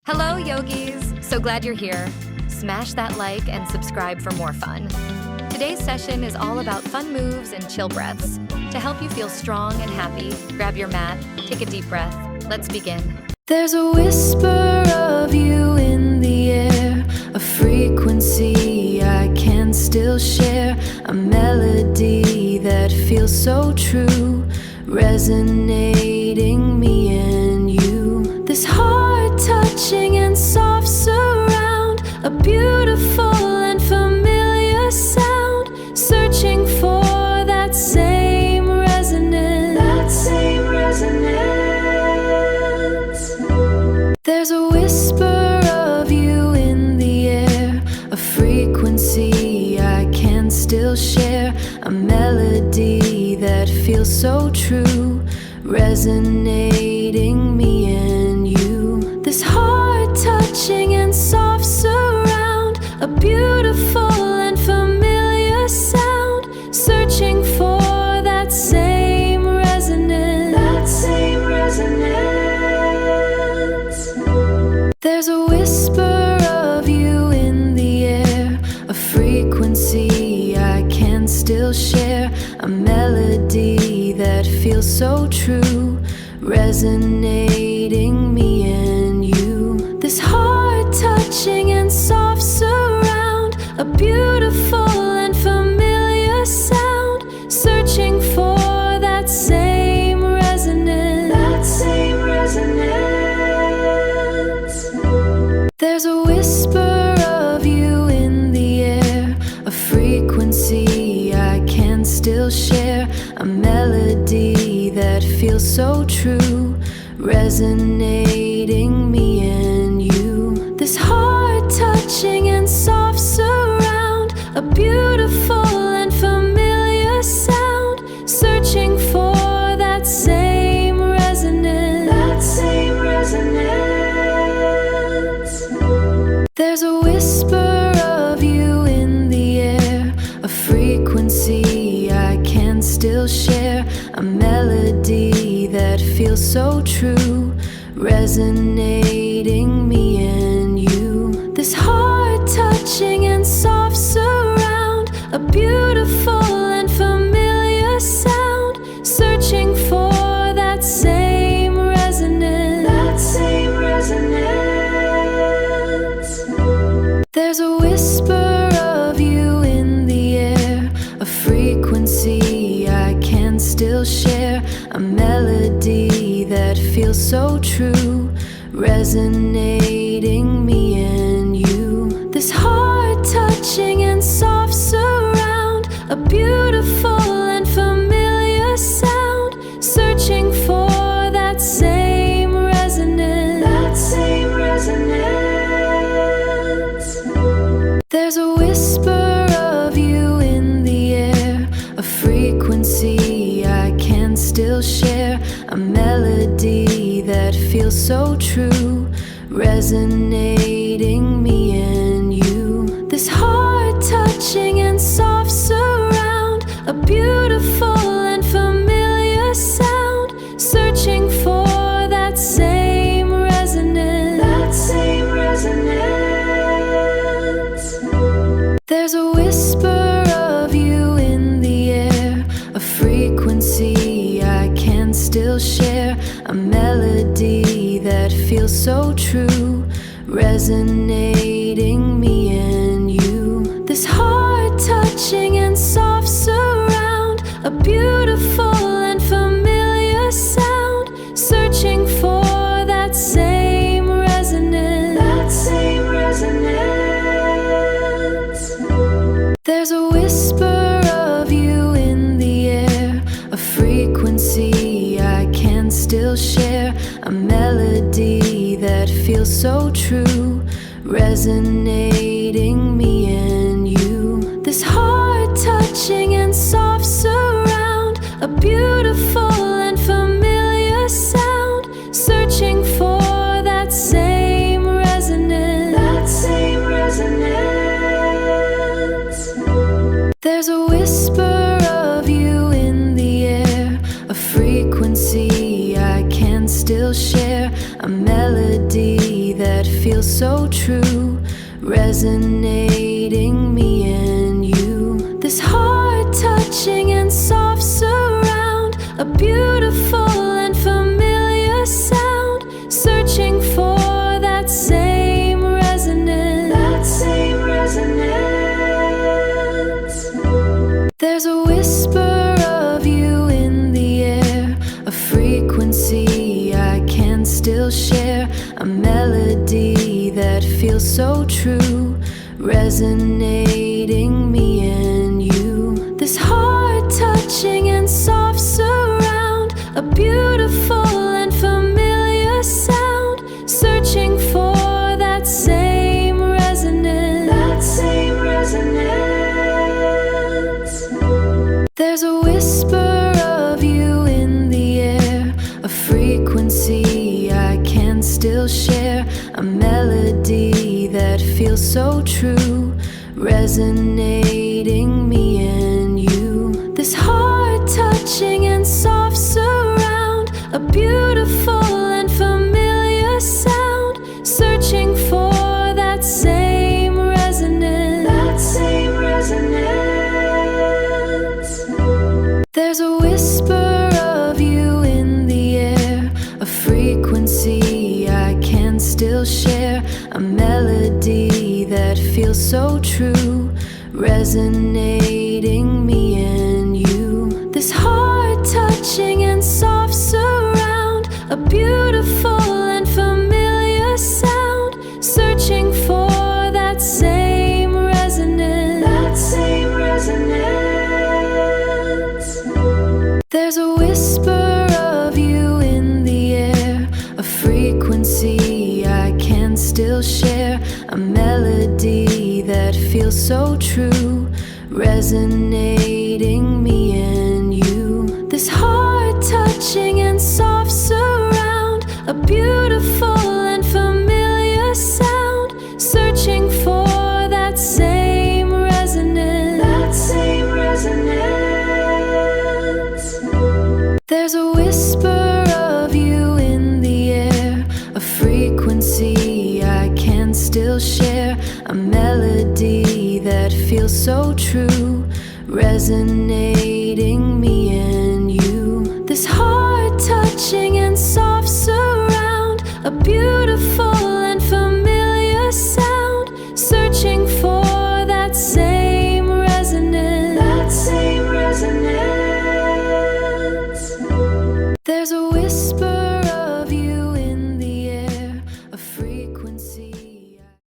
Hello, yogis! So glad you're here. Smash that like and subscribe for more fun. Today's session is all about fun moves and chill breaths. To help you feel strong and happy, grab your mat, take a deep breath. Let's begin. There's a whisper of you in the air, a frequency I can still share, a melody that feels so true, resonating me and you. This heart touching and soft surround, a beautiful and familiar sound, searching for that same resonance. That same resonance. There's a whisper of you in the air, a frequency I can still share, a melody that feels so true, resonating me and you. This heart touching and soft surround, a beautiful and familiar sound, searching for that same resonance. That same resonance. There's a whisper of you in the air, a frequency I can still share, a melody that feels so true, resonating me and you. This heart touching and soft surround, a beautiful and familiar sound, searching for that same resonance. That same resonance. There's a whisper of you in the air, a frequency I can still share, a melody that feels so true, resonating me and you. This heart touching and soft surround, a beautiful and familiar sound, searching for that same resonance. That same resonance. There's a whisper of you in the air, a frequency I can still share, a melody that feels so true, resonating me and you. This heart touching and soft surround, a beautiful and familiar sound, searching for that same resonance. That same resonance. There's a whisper of you in the air, a frequency I can still share, a melody that feels so true, resonating me and you. This heart touching and soft surround, a beautiful and familiar sound, searching for that same resonance. That same resonance. There's a whisper of you in the air, a frequency I can still share, a melody that feels so true, resonating me and you. This heart touching and soft surround, a beautiful and familiar sound, searching for that same resonance. That same resonance. There's a whisper of you in the air, a frequency I can still share, a melody that feels so true, resonating me and you. This heart touching and soft surround, a beautiful and familiar sound, searching for that same resonance. That same resonance. There's a whisper of you in the air, a frequency I can still share, a melody that feels so true, resonating me and you. This heart touching and soft surround, a beautiful and familiar sound, searching for that same resonance. That same resonance. There's a whisper of you in the air, a frequency I can still share, a melody that feels feels so true, resonating me and you. This heart touching and soft surround, a beautiful and familiar sound, searching for that same resonance. That same resonance. There's a whisper of you in the air, a frequency I can still share, a melody that feels so true, resonating me and you. This heart touching and soft surround, a beautiful and familiar sound, searching for that same resonance. That same resonance. There's a whisper of you in the air, a frequency I can still share, a melody that feels so true, resonating me and you. This heart touching and soft surround, a beautiful and familiar sound, searching for that same resonance. That same resonance. There's a whisper of you in the air, a frequency I can still share, a melody that feels so true, resonating me and you. This heart touching and soft surround, a beautiful and familiar sound, searching for that same resonance. That same resonance. There's a whisper of you in the air, a frequency I can still share, a melody that feels so true, resonating me and you. This heart touching and soft surround, a beautiful and familiar sound, searching for that same resonance. That same resonance. There's a whisper of you in the air, a frequency I can still share, a melody that feels so true, resonating me and you. This heart touching and soft surround, a beautiful